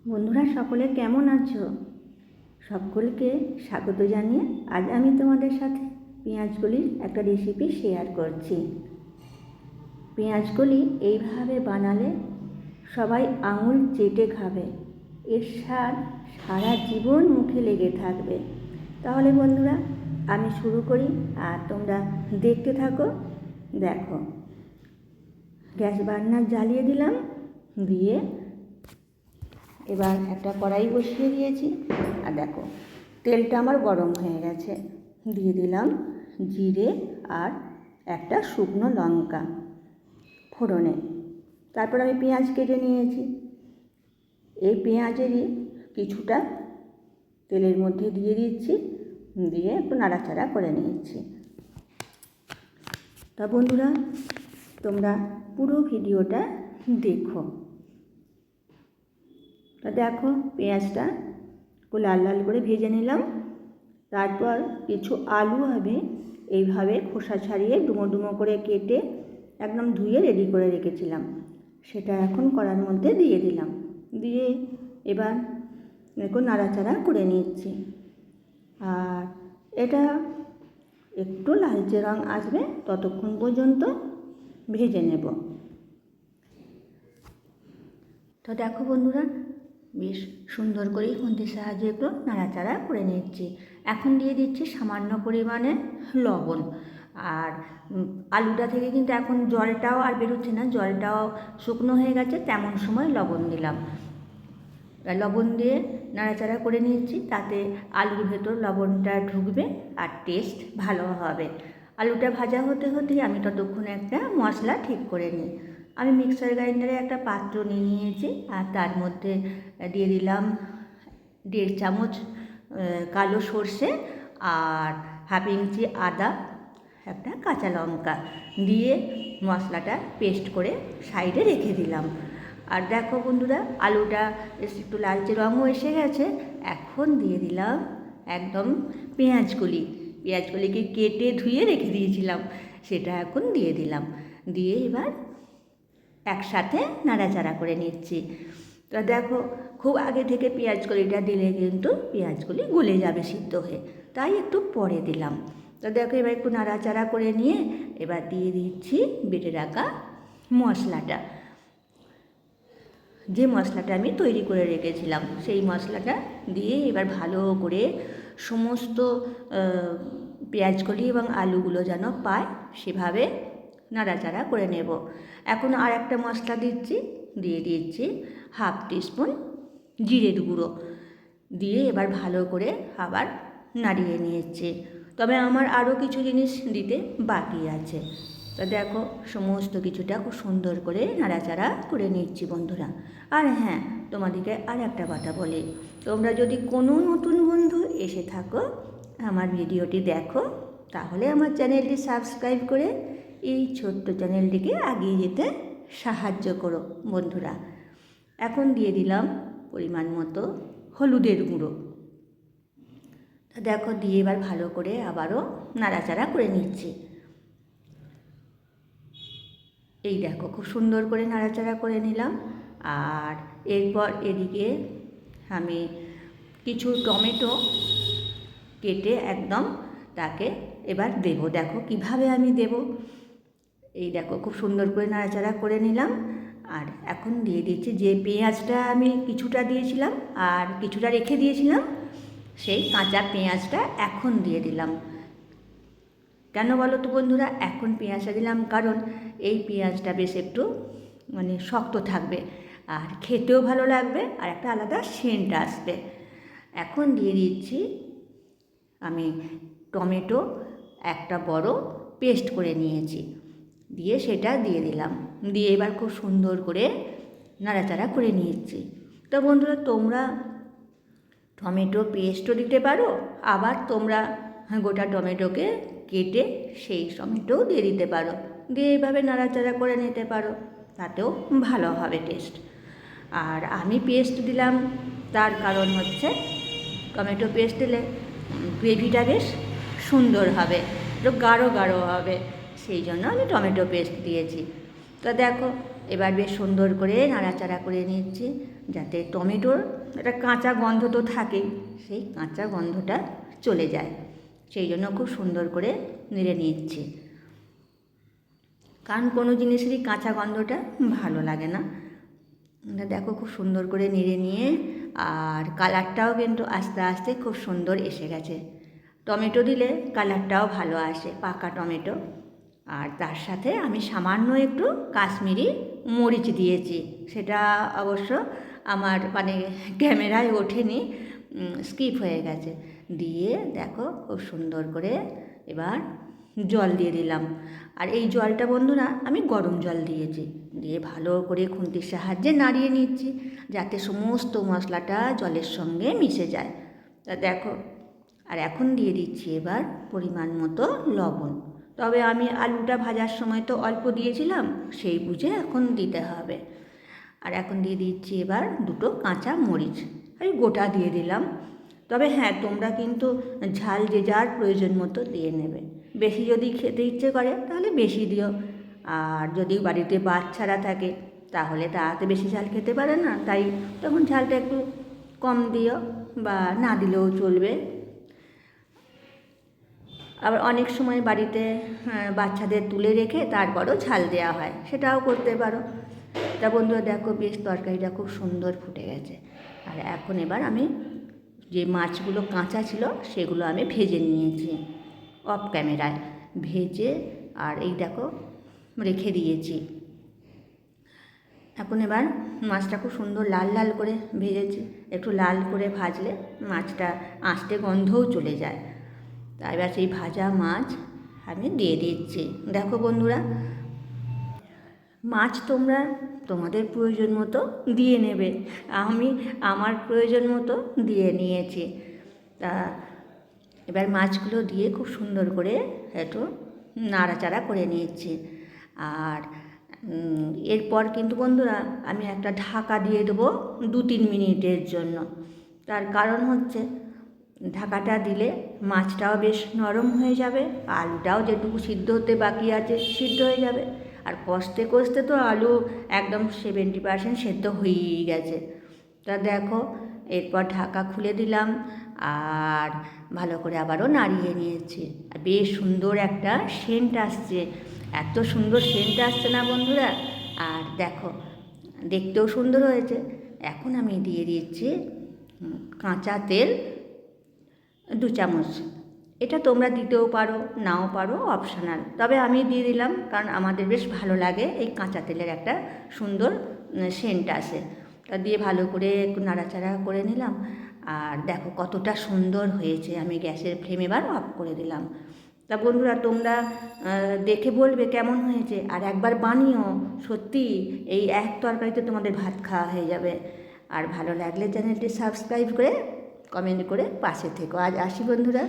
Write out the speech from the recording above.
বন্ধুরা সকলে কেমন আছো? সকলকে স্বাগত জানিয়ে আজ আমি তোমাদের সাথে পেঁয়াজকলির একটা রেসিপি শেয়ার করছি। পেঁয়াজকলি এইভাবে বানালে সবাই আঙুল চেটে খাবে। এর স্বাদ সারা জীবন মুখে লেগে থাকবে। তাহলে বন্ধুরা আমি শুরু করি আর তোমরা দেখতে থাকো। দেখো, গ্যাস বার্নার জ্বালিয়ে দিলাম, দিয়ে এবার একটা কড়াই বসিয়ে দিয়েছি। আর দেখো তেলটা আমার গরম হয়ে গেছে, দিয়ে দিলাম জিরে আর একটা শুকনো লঙ্কা ফোড়নে। তারপর আমি পেঁয়াজ কেটে নিয়েছি। এই পেঁয়াজেরই কিছুটা তেলের মধ্যে দিয়ে দিচ্ছি, দিয়ে একটু নাড়াচাড়া করে নিয়েছি। তা বন্ধুরা তোমরা পুরো ভিডিওটা দেখো। তা দেখো পেঁয়াজটা একটু লাল লাল করে ভেজে নিলাম। তারপর কিছু আলু আমি এইভাবে খোসা ছাড়িয়ে ডুমো ডুমো করে কেটে একদম ধুয়ে রেডি করে রেখেছিলাম, সেটা এখন কড়ার মধ্যে দিয়ে দিলাম। দিয়ে এবার একটু নাড়াচাড়া করে নিচ্ছি। আর এটা একটু লালচে রঙ আসবে ততক্ষণ পর্যন্ত ভেজে নেব। তো দেখো বন্ধুরা বেশ সুন্দর করেই খুন্তির সাহায্যে একটু নাড়াচাড়া করে নিচ্ছি। এখন দিয়ে দিচ্ছি সামান্য পরিমাণে লবণ। আর আলুটা থেকে কিন্তু এখন জলটাও আর বেরোচ্ছে না, জলটাও শুকনো হয়ে গেছে, তেমন সময় লবণ দিলাম। লবণ দিয়ে নাড়াচাড়া করে নিচ্ছি, তাতে আলুর ভেতর লবণটা ঢুকবে আর টেস্ট ভালো হবে। আলুটা ভাজা হতে হতেই আমি ততক্ষণে একটা মশলা ঠিক করে নিই। আমি মিক্সার গ্রাইন্ডারে একটা পাত্র নিয়ে নিয়েছি, আর তার মধ্যে দিয়ে দিলাম 1.5 চামচ কালো সর্ষে আর 1/2 ইঞ্চি আদা, একটা কাঁচা লঙ্কা দিয়ে মশলাটা পেস্ট করে সাইডে রেখে দিলাম। আর দেখো বন্ধুরা আলুটা একটু লালচে রঙও এসে গেছে। এখন দিয়ে দিলাম একদম পেঁয়াজকলিকে কেটে ধুয়ে রেখে দিয়েছিলাম, সেটা এখন দিয়ে দিলাম। দিয়ে এবার একসাথে নাড়াচাড়া করে নিচ্ছি। তো দেখো খুব আগে থেকে পেঁয়াজকলিটা দিলে কিন্তু পেঁয়াজকলি গলে যাবে সিদ্ধ হয়ে, তাই একটু পরে দিলাম। তো দেখো এবার একটু নাড়াচাড়া করে নিয়ে এবার দিয়ে দিচ্ছি বেটে রাখা মশলাটা। যে মশলাটা আমি তৈরি করে রেখেছিলাম সেই মশলাটা দিয়ে এবার ভালো করে সমস্ত পেঁয়াজকলি এবং আলুগুলো যেন পায় সেভাবে নাড়াচাড়া করে নেব। এখন আর একটা মশলা দিয়ে দিচ্ছি 1/2 টিস্পুন জিরের গুঁড়ো, দিয়ে এবার ভালো করে আবার নাড়িয়ে নিয়েছি। তবে আমার আরও কিছু জিনিস দিতে বাকি আছে। তো দেখো সমস্ত কিছুটা খুব সুন্দর করে নাড়াচাড়া করে নিচ্ছি বন্ধুরা। আর হ্যাঁ, তোমাদেরকে আর একটা কথা বলি, তোমরা যদি কোনো নতুন বন্ধু এসে থাকো আমার ভিডিওটি দেখো, তাহলে আমার চ্যানেলটি সাবস্ক্রাইব করে এই ছোট্ট চ্যানেলটিকে এগিয়ে যেতে সাহায্য করো বন্ধুরা। এখন দিয়ে দিলাম পরিমাণ মতো হলুদের গুঁড়ো। তো দেখো দিয়ে এবার ভালো করে আবারও নাড়াচাড়া করে নিচ্ছি। এই দেখো খুব সুন্দর করে নাড়াচাড়া করে নিলাম। আর এরপর এদিকে আমি কিছু টমেটো কেটে একদম তাকে এবার দেব। দেখো কিভাবে আমি দেব, এই দেখো খুব সুন্দর করে নাড়াচাড়া করে নিলাম। আর এখন দিয়ে দিচ্ছি যে পেঁয়াজটা আমি কিছুটা দিয়েছিলাম আর কিছুটা রেখে দিয়েছিলাম, সেই কাঁচা পেঁয়াজটা এখন দিয়ে দিলাম। কেন বলো তো বন্ধুরা এখন পেঁয়াজটা দিলাম, কারণ এই পেঁয়াজটা বেশ একটু শক্ত থাকবে আর খেতেও ভালো লাগবে আর একটা আলাদা সেন্ট আসবে। এখন দিয়ে দিচ্ছি আমি টমেটো একটা বড় পেস্ট করে নিয়েছি, দিয়ে সেটা দিয়ে দিলাম। দিয়ে এবার খুব সুন্দর করে নাড়াচাড়া করে নিয়েছি। তো বন্ধুরা তোমরা টমেটো পেস্টও দিতে পারো, আবার তোমরা গোটা টমেটোকে কেটে সেই টমেটোও দিয়ে দিতে পারো, দিয়ে এইভাবে নাড়াচাড়া করে নিতে পারো, তাতেও ভালো হবে টেস্ট। আর আমি পেস্ট দিলাম তার কারণ হচ্ছে টমেটো পেস্ট দিলে গ্রেভিটা বেশ সুন্দর হবে, একটু গাঢ় গাঢ় হবে, সেই জন্য আমি টমেটো পেস্ট দিয়েছি। তো দেখো এবার বেশ সুন্দর করে নাড়াচাড়া করে নিচ্ছি, যাতে টমেটোর একটা কাঁচা গন্ধ তো থাকেই, সেই কাঁচা গন্ধটা চলে যায়, সেই জন্য খুব সুন্দর করে নেড়ে নিচ্ছি। কারণ কোনো জিনিসেরই কাঁচা গন্ধটা ভালো লাগে না। দেখো খুব সুন্দর করে নেড়ে নিয়ে, আর কালারটাও কিন্তু আস্তে আস্তে খুব সুন্দর এসে গেছে। টমেটো দিলে কালারটাও ভালো আসে, পাকা টমেটো। আর তার সাথে আমি সামান্য একটু কাশ্মীরি মরিচ দিয়েছি, সেটা অবশ্য আমার ক্যামেরায় ওঠেনি, স্কিপ হয়ে গেছে। দিয়ে দেখো খুব সুন্দর করে এবার জল দিয়ে দিলাম। আর এই জলটা বন্ধুরা আমি গরম জল দিয়েছি, দিয়ে ভালো করে খুন্তির সাহায্যে নাড়িয়ে নিচ্ছি, যাতে সমস্ত মশলাটা জলের সঙ্গে মিশে যায়। তা দেখো, আর এখন দিয়ে দিচ্ছি এবার পরিমাণ মতো লবণ। তবে আমি আলুটা ভাজার সময় তো অল্প দিয়েছিলাম, সেই বুঝে এখন দিতে হবে। আর এখন দিয়ে দিচ্ছি এবার 2 কাঁচা মরিচ, আমি গোটা দিয়ে দিলাম। তবে হ্যাঁ, তোমরা কিন্তু ঝাল যে যার প্রয়োজন মতো দিয়ে নেবে। বেশি যদি খেতে ইচ্ছে করে তাহলে বেশি দিও, আর যদি বাড়িতে বাচ্চারা থাকে তাহলে তাতে বেশি ঝাল খেতে পারে না, তাই তখন ঝালটা একটু কম দিও, বা না দিলেও চলবে। আবার অনেক সময় বাড়িতে বাচ্চাদের তুলে রেখে তারপরও ঝাল দেওয়া হয়, সেটাও করতে পারো। তা বন্ধুরা দেখো বেশ তরকারিটা খুব সুন্দর ফুটে গেছে। আর এখন এবার আমি যে মাছগুলো কাঁচা ছিল সেগুলো আমি ভেজে নিয়েছি অফ ক্যামেরায়, ভেজে আর এই দেখো রেখে দিয়েছি। এখন এবার মাছটা খুব সুন্দর লাল লাল করে ভেজেছি, একটু লাল করে ভাজলে মাছটা আঁশটে গন্ধও চলে যায়। তা এবার সেই ভাজা মাছ আমি দিয়ে দিচ্ছি। দেখো বন্ধুরা, মাছ তোমরা তোমাদের প্রয়োজন মতো দিয়ে নেবে, আমি আমার প্রয়োজন মতো দিয়ে নিয়েছি। তা এবার মাছগুলো দিয়ে খুব সুন্দর করে একটু নাড়াচাড়া করে নিয়েছি। আর এরপর কিন্তু বন্ধুরা আমি একটা ঢাকা দিয়ে দেবো 2-3 মিনিটের জন্য। তার কারণ হচ্ছে, ঢাকাটা দিলে মাছটাও বেশ নরম হয়ে যাবে, আলুটাও যেটুকু সিদ্ধ হতে বাকি আছে সিদ্ধ হয়ে যাবে। আর কষতে কষতে তো আলু একদম 70% সেদ্ধ হয়েই গেছে। তা দেখো এরপর ঢাকা খুলে দিলাম, আর ভালো করে আবারও নাড়িয়ে নিয়েছি। আর বেশ সুন্দর একটা সেন্ট আসছে, এত সুন্দর সেন্ট আসছে না বন্ধুরা। আর দেখো দেখতেও সুন্দর হয়েছে। এখন আমি দিয়ে দিচ্ছি কাঁচা তেল 2 চামচ। এটা তোমরা দিতেও পারো, নাও পারো, অপশনাল। তবে আমি দিয়ে দিলাম, কারণ আমাদের বেশ ভালো লাগে এই কাঁচা তেলের একটা সুন্দর সেন্ট আসে। তা দিয়ে ভালো করে একটু নাড়াচাড়া করে নিলাম। আর দেখো কতটা সুন্দর হয়েছে। আমি গ্যাসের ফ্লেম এবার অফ করে দিলাম। তা বন্ধুরা তোমরা দেখে বলবে কেমন হয়েছে, আর একবার বানিও, সত্যি এই এক তরকারিতে তোমাদের ভাত খাওয়া হয়ে যাবে। আর ভালো লাগলে চ্যানেলটি সাবস্ক্রাইব করে কমেন্ট করে পাশে থেকো। আজ আসি বন্ধুরা।